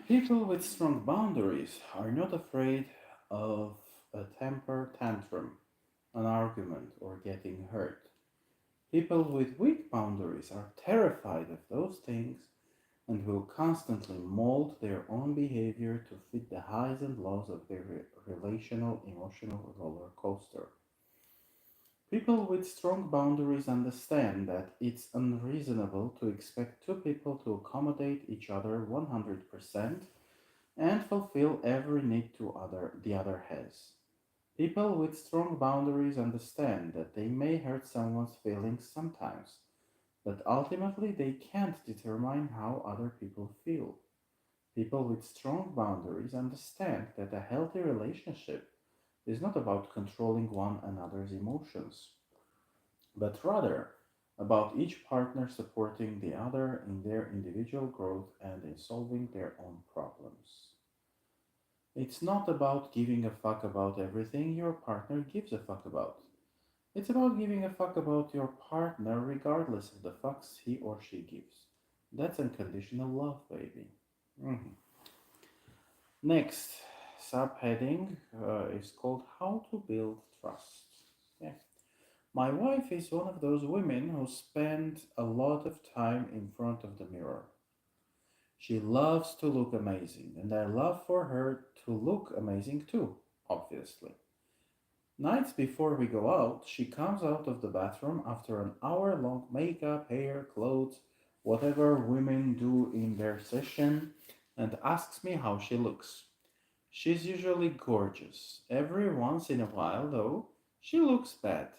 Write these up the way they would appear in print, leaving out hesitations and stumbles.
People with strong boundaries are not afraid of a temper tantrum, an argument, or getting hurt. People with weak boundaries are terrified of those things and will constantly mold their own behavior to fit the highs and lows of their relational emotional roller coaster. People with strong boundaries understand that it's unreasonable to expect two people to accommodate each other 100% and fulfill every need the other has. People with strong boundaries understand that they may hurt someone's feelings sometimes, but ultimately they can't determine how other people feel. People with strong boundaries understand that a healthy relationship is not about controlling one another's emotions, but rather about each partner supporting the other in their individual growth and in solving their own problems. It's not about giving a fuck about everything your partner gives a fuck about. It's about giving a fuck about your partner regardless of the fucks he or she gives. That's unconditional love, baby. Mhm. Next subheading is called How to Build Trust. Yeah. My wife is one of those women who spend a lot of time in front of the mirror. She loves to look amazing, and I love for her to look amazing too, obviously. Nights before we go out, she comes out of the bathroom after an hour long makeup, hair, clothes, whatever women do in their session, and asks me how she looks. She's usually gorgeous. Every once in a while, though, she looks bad.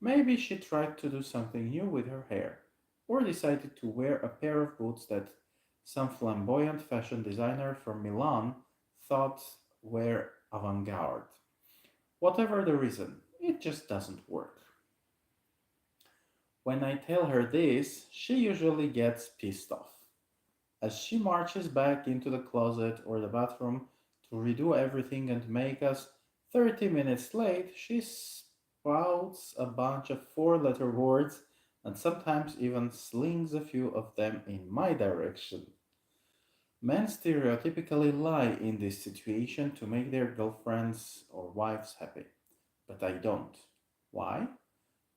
Maybe she tried to do something new with her hair, or decided to wear a pair of boots that some flamboyant fashion designer from Milan thought were avant garde. Whatever the reason, it just doesn't work. When I tell her this, she usually gets pissed off. As she marches back into the closet or the bathroom to redo everything and make us 30 minutes late, she spouts a bunch of four-letter words and sometimes even slings a few of them in my direction. Men stereotypically lie in this situation to make their girlfriends or wives happy, but I don't. Why?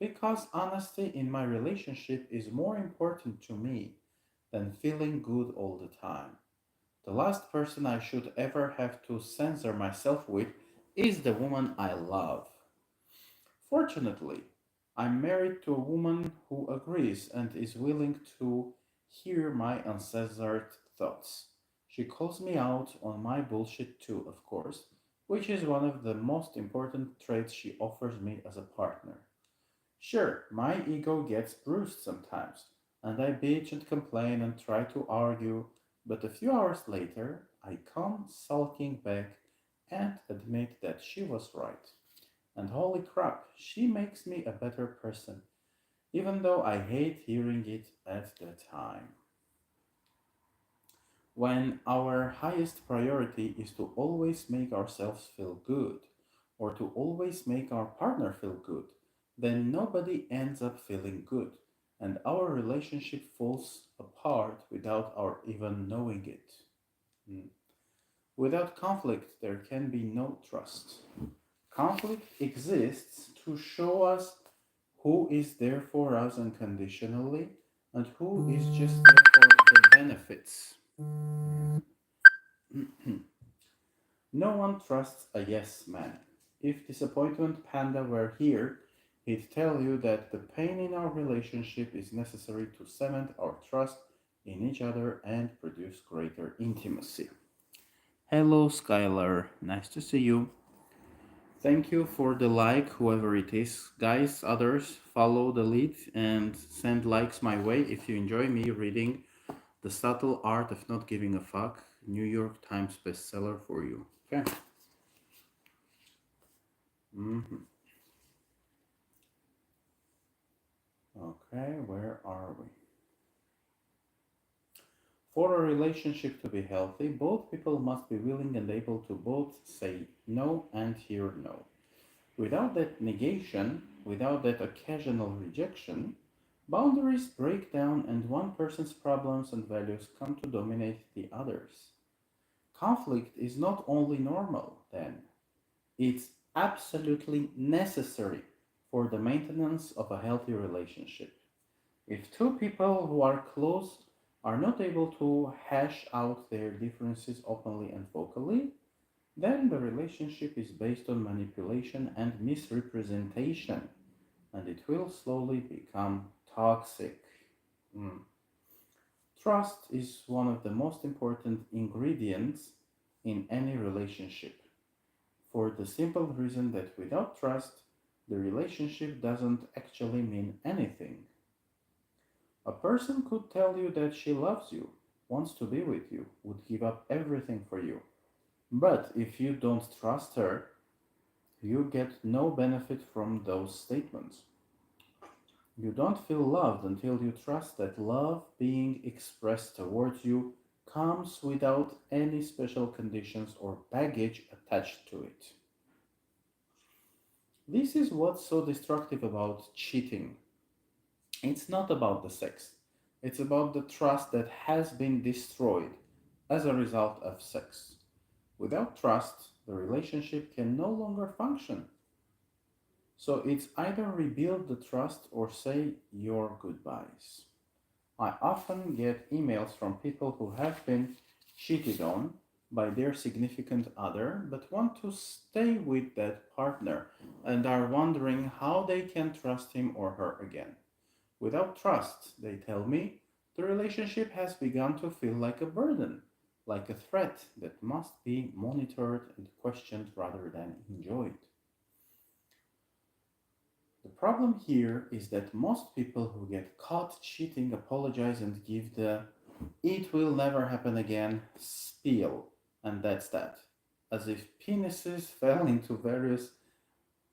Because honesty in my relationship is more important to me than feeling good all the time. The last person I should ever have to censor myself with is the woman I love. Fortunately, I'm married to a woman who agrees and is willing to hear my uncensored thoughts. She calls me out on my bullshit too, of course, which is one of the most important traits she offers me as a partner. Sure, my ego gets bruised sometimes, and I bitch and complain and try to argue, but a few hours later, I come sulking back and admit that she was right. And holy crap, she makes me a better person, even though I hate hearing it at the time. When our highest priority is to always make ourselves feel good, or to always make our partner feel good, then nobody ends up feeling good, and our relationship falls apart without our even knowing it. Mm. Without conflict, there can be no trust. Conflict exists to show us who is there for us unconditionally and who is just there for the benefits. No one trusts a yes man. If Disappointment Panda were here, he'd tell you that the pain in our relationship is necessary to cement our trust in each other and produce greater intimacy. Hello, Skylar. Nice to see you. Thank you for the like, whoever it is. Guys, others, follow the lead and send likes my way if you enjoy me reading The Subtle Art of Not Giving a Fuck, New York Times bestseller for you. Okay. Mhm. Okay, where are we? For a relationship to be healthy, both people must be willing and able to both say no and hear no. Without that negation, without that occasional rejection, boundaries break down and one person's problems and values come to dominate the others. Conflict is not only normal, then, it's absolutely necessary for the maintenance of a healthy relationship. If two people who are close are not able to hash out their differences openly and vocally, then the relationship is based on manipulation and misrepresentation, and it will slowly become toxic. Mm. Trust is one of the most important ingredients in any relationship, for the simple reason that without trust, the relationship doesn't actually mean anything. A person could tell you that she loves you, wants to be with you, would give up everything for you. But if you don't trust her, you get no benefit from those statements. You don't feel loved until you trust that love being expressed towards you comes without any special conditions or baggage attached to it. This is what's so destructive about cheating. It's not about the sex, it's about the trust that has been destroyed as a result of sex. Without trust, the relationship can no longer function. So it's either rebuild the trust or say your goodbyes. I often get emails from people who have been cheated on by their significant other but want to stay with that partner and are wondering how they can trust him or her again. Without trust, they tell me, the relationship has begun to feel like a burden, like a threat that must be monitored and questioned rather than enjoyed. The problem here is that most people who get caught cheating apologize and give the it will never happen again spiel, and that's that. As if penises fell into various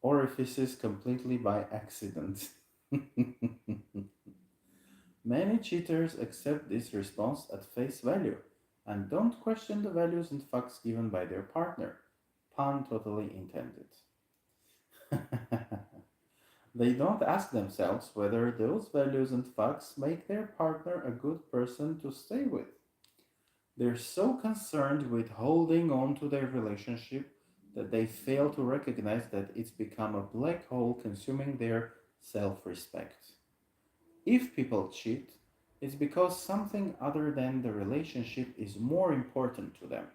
orifices completely by accident. Many cheaters accept this response at face value and don't question the values and facts given by their partner. Pun totally intended. They don't ask themselves whether those values and facts make their partner a good person to stay with. They're so concerned with holding on to their relationship that they fail to recognize that it's become a black hole consuming their self respect. If people cheat, it's because something other than the relationship is more important to them.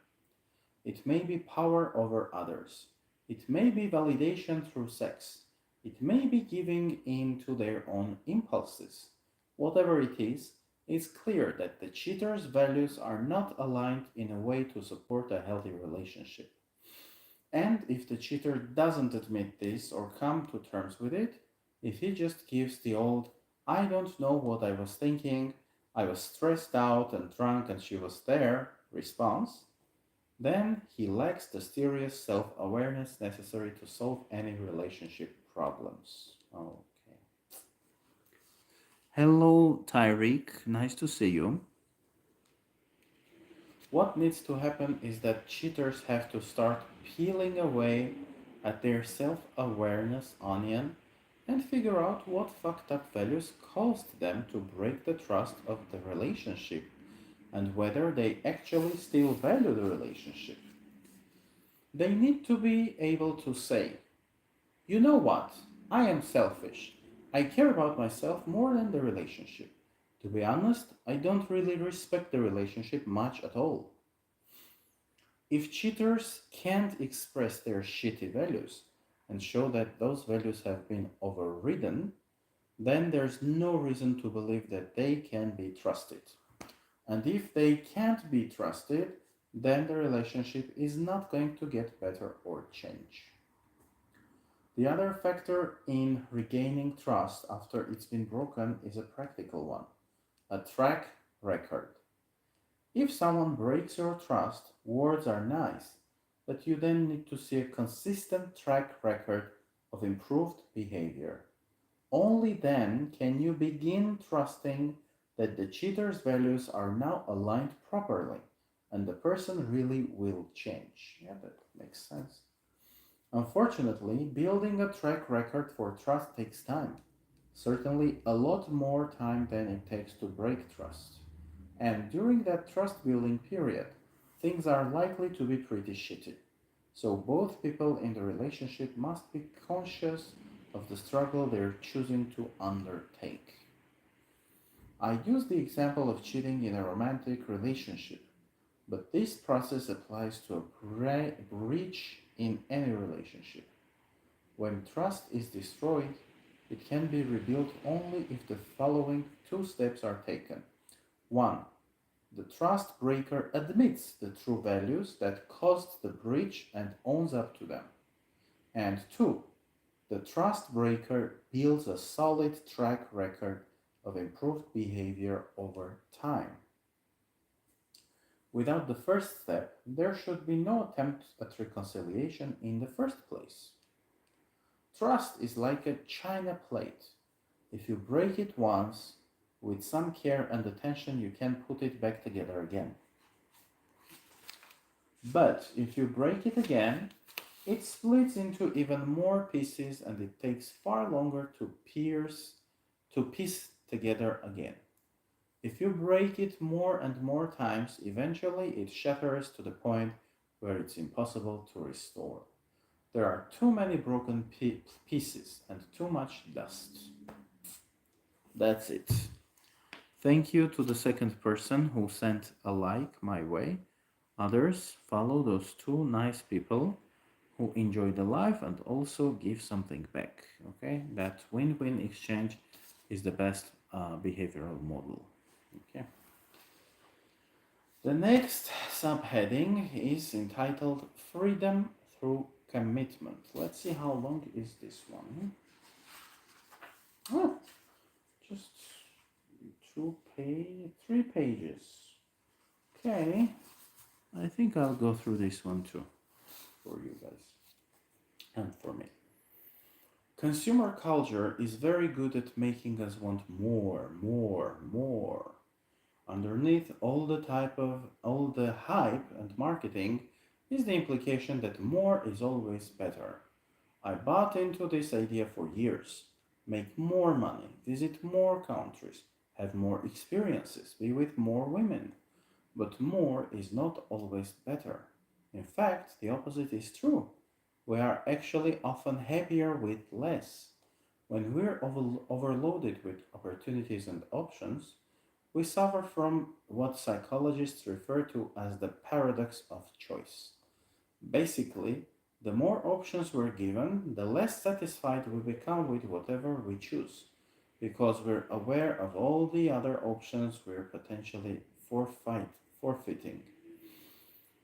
It may be power over others. It may be validation through sex. It may be giving in to their own impulses. Whatever it is, it's clear that the cheater's values are not aligned in a way to support a healthy relationship. And if the cheater doesn't admit this or come to terms with it, if he just gives the old, I don't know what I was thinking, I was stressed out and drunk and she was there response, then he lacks the serious self awareness necessary to solve any relationship problems. Okay. Hello, Tyreek. Nice to see you. What needs to happen is that cheaters have to start peeling away at their self awareness onion and figure out what fucked up values caused them to break the trust of the relationship and whether they actually still value the relationship. They need to be able to say, you know what? I am selfish. I care about myself more than the relationship. To be honest, I don't really respect the relationship much at all. If cheaters can't express their shitty values and show that those values have been overridden, then there's no reason to believe that they can be trusted. And if they can't be trusted, then the relationship is not going to get better or change. The other factor in regaining trust after it's been broken is a practical one, a track record. If someone breaks your trust, words are nice, but you then need to see a consistent track record of improved behavior. Only then can you begin trusting that the cheater's values are now aligned properly and the person really will change. Yeah, that makes sense. Unfortunately, building a track record for trust takes time. Certainly, a lot more time than it takes to break trust. And during that trust building period, things are likely to be pretty shitty. So both people in the relationship must be conscious of the struggle they're choosing to undertake. I use the example of cheating in a romantic relationship, but this process applies to a breach in any relationship. When trust is destroyed, it can be rebuilt only if the following two steps are taken. 1. The trust breaker admits the true values that caused the breach and owns up to them. And 2. The trust breaker builds a solid track record of improved behavior over time. Without the first step, there should be no attempt at reconciliation in the first place. Trust is like a china plate. If you break it once, with some care and attention, you can put it back together again. But if you break it again, it splits into even more pieces and it takes far longer to piece together again. If you break it more and more times, eventually it shatters to the point where it's impossible to restore. There are too many broken pieces and too much dust. That's it. Thank you to the second person who sent a like my way. Others follow those two nice people who enjoy the life and also give something back. Okay, that win-win exchange is the best behavioral model. Okay. The next subheading is entitled Freedom Through Commitment. Let's see how long is this one. Oh, just 3 pages. Okay, I think I'll go through this one too for you guys and for me. Consumer culture is very good at making us want more, more, more. Underneath all the hype and marketing is the implication that more is always better. I bought into this idea for years. Make more money, visit more countries, have more experiences, be with more women. But more is not always better. In fact, the opposite is true. We are actually often happier with less. When we're overloaded with opportunities and options, we suffer from what psychologists refer to as the paradox of choice. Basically, the more options we're given, the less satisfied we become with whatever we choose, because we're aware of all the other options we're potentially forfeiting.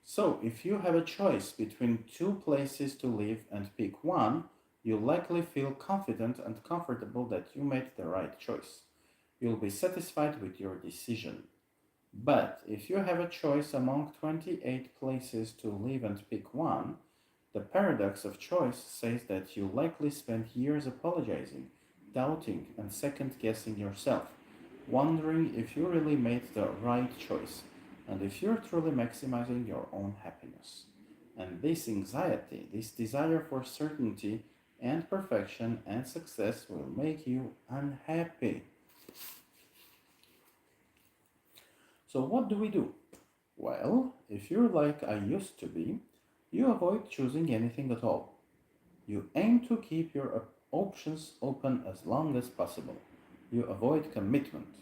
So, if you have a choice between two places to live and pick one, you'll likely feel confident and comfortable that you made the right choice. You'll be satisfied with your decision. But if you have a choice among 28 places to live and pick one, the paradox of choice says that you likely spent years apologizing, doubting, and second guessing yourself, wondering if you really made the right choice and if you're truly maximizing your own happiness. And this anxiety, this desire for certainty and perfection and success will make you unhappy. So, what do we do? Well, if you're like I used to be, you avoid choosing anything at all. You aim to keep your options open as long as possible. You avoid commitment.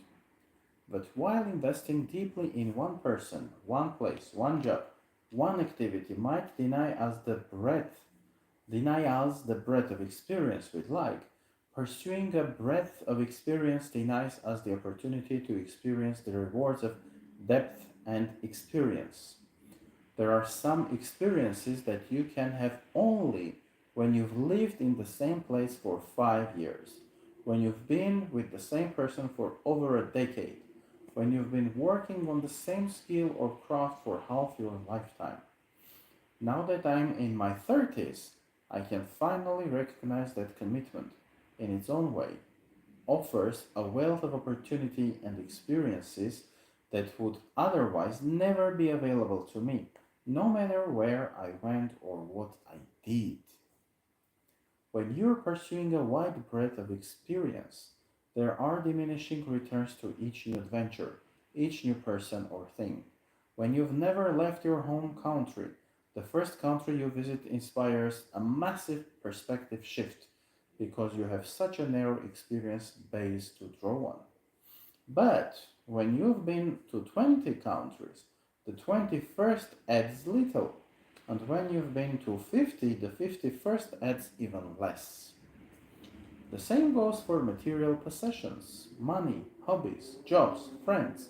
But while investing deeply in one person, one place, one job, one activity might deny us the breadth of experience we'd like, pursuing a breadth of experience denies us the opportunity to experience the rewards of depth and experience. There are some experiences that you can have only when you've lived in the same place for 5 years, when you've been with the same person for over a decade, when you've been working on the same skill or craft for half your lifetime. Now that I'm in my 30s, I can finally recognize that commitment, in its own way, offers a wealth of opportunity and experiences that would otherwise never be available to me, no matter where I went or what I did. When you're pursuing a wide breadth of experience, there are diminishing returns to each new adventure, each new person or thing. When you've never left your home country, the first country you visit inspires a massive perspective shift because you have such a narrow experience base to draw on. But when you've been to 20 countries, the 21st adds little. And when you've been to 50, the 51st adds even less. The same goes for material possessions, money, hobbies, jobs, friends,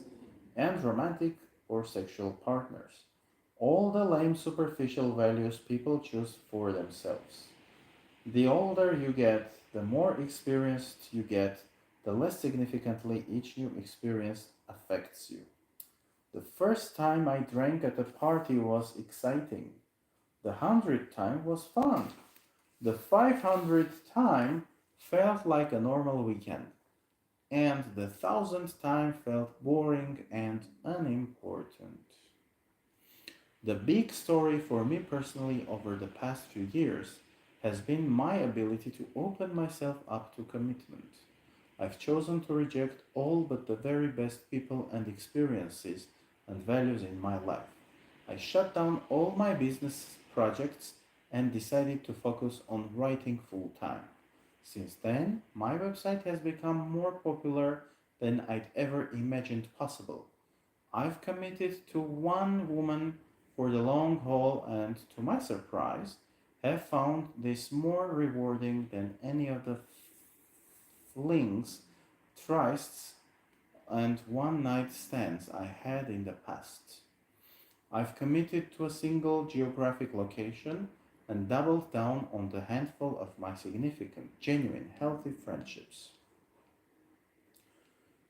and romantic or sexual partners. All the lame superficial values people choose for themselves. The older you get, the more experienced you get, the less significantly each new experience affects you. The first time I drank at a party was exciting. The 100th time was fun. The 500th time felt like a normal weekend. And the 1000th time felt boring and unimportant. The big story for me personally over the past few years has been my ability to open myself up to commitment. I've chosen to reject all but the very best people and experiences and values in my life. I shut down all my business projects and decided to focus on writing full time. Since then, my website has become more popular than I'd ever imagined possible. I've committed to one woman for the long haul and, to my surprise, have found this more rewarding than any of the flings, trysts, and one night stands I had in the past. I've committed to a single geographic location and doubled down on the handful of my significant, genuine, healthy friendships.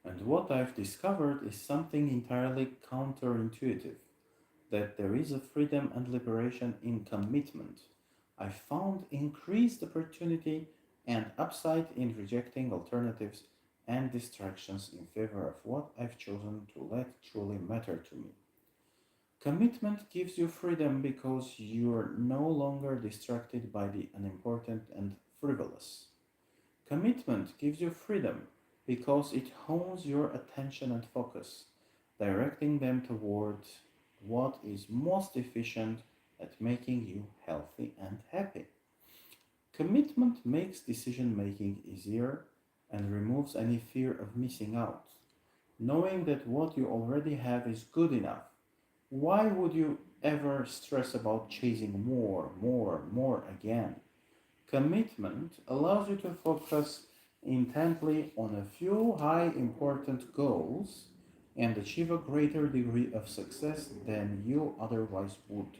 And what I've discovered is something entirely counterintuitive, that there is a freedom and liberation in commitment. I found increased opportunity and upside in rejecting alternatives and distractions in favor of what I've chosen to let truly matter to me. Commitment gives you freedom because you're no longer distracted by the unimportant and frivolous. Commitment gives you freedom because it hones your attention and focus, directing them toward what is most efficient at making you healthy and happy. Commitment makes decision making easier and removes any fear of missing out. Knowing that what you already have is good enough, why would you ever stress about chasing more, more, more again? Commitment allows you to focus intently on a few high important goals and achieve a greater degree of success than you otherwise would.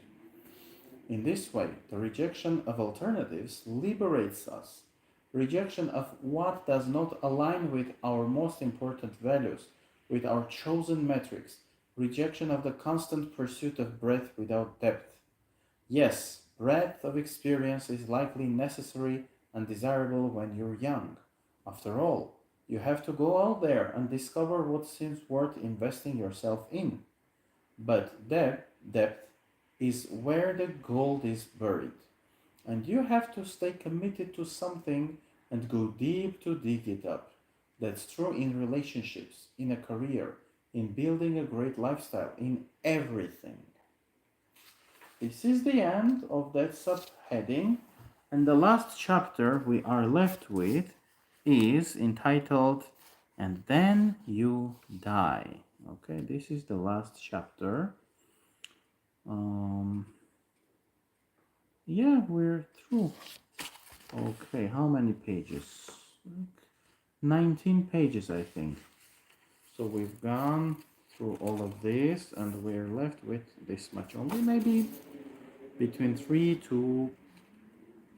In this way, the rejection of alternatives liberates us. Rejection of what does not align with our most important values, with our chosen metrics. Rejection of the constant pursuit of breadth without depth. Yes, breadth of experience is likely necessary and desirable when you're young. After all, you have to go out there and discover what seems worth investing yourself in. But depth is where the gold is buried. And you have to stay committed to something and go deep to dig it up. That's true in relationships, in a career, in building a great lifestyle, in everything. This is the end of that subheading, and the last chapter we are left with is entitled And Then You Die. Okay, this is the last chapter. Um, yeah, we're through. Okay, how many pages? 19 pages, I think. So we've gone through all of this, and we're left with this much only, maybe between 3 to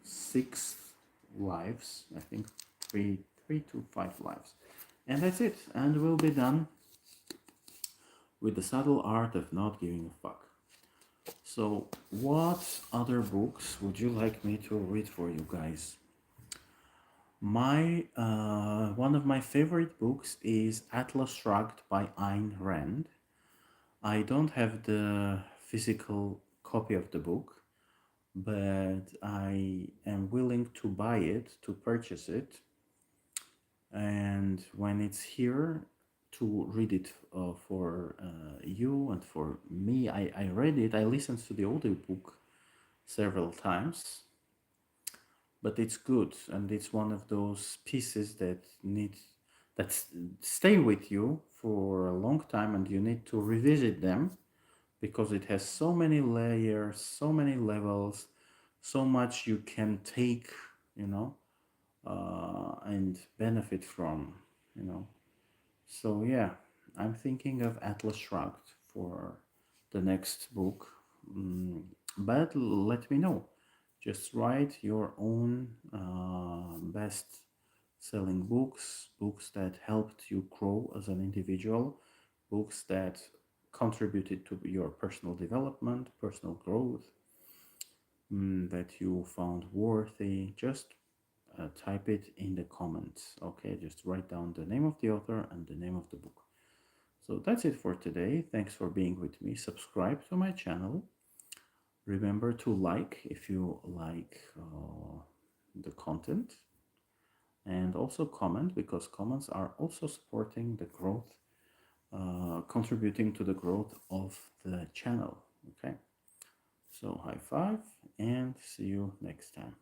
6 lives. I think three to 5 lives, and that's it. And we'll be done with the subtle art of not giving a fuck. So, what other books would you like me to read for you guys? My one of my favorite books is Atlas Shrugged by Ayn Rand. I don't have the physical copy of the book, but I am willing to buy it, to purchase it, and when it's here to read it for you and for me. I read it, I listened to the audiobook several times, but it's good, and it's one of those pieces that stay with you for a long time, and you need to revisit them because it has so many layers, so many levels, so much you can take, you know, and benefit from, you know. So yeah, I'm thinking of Atlas Shrugged for the next book. But let me know. Just write your own best selling books, books that helped you grow as an individual, books that contributed to your personal development, personal growth, that you found worthy. Just type it in the comments. Okay, just write down the name of the author and the name of the book. So that's it for today. Thanks for being with me. Subscribe to my channel. Remember to like if you like the content, and also comment, because comments are also supporting the growth, contributing to the growth of the channel. Okay, so high five and see you next time.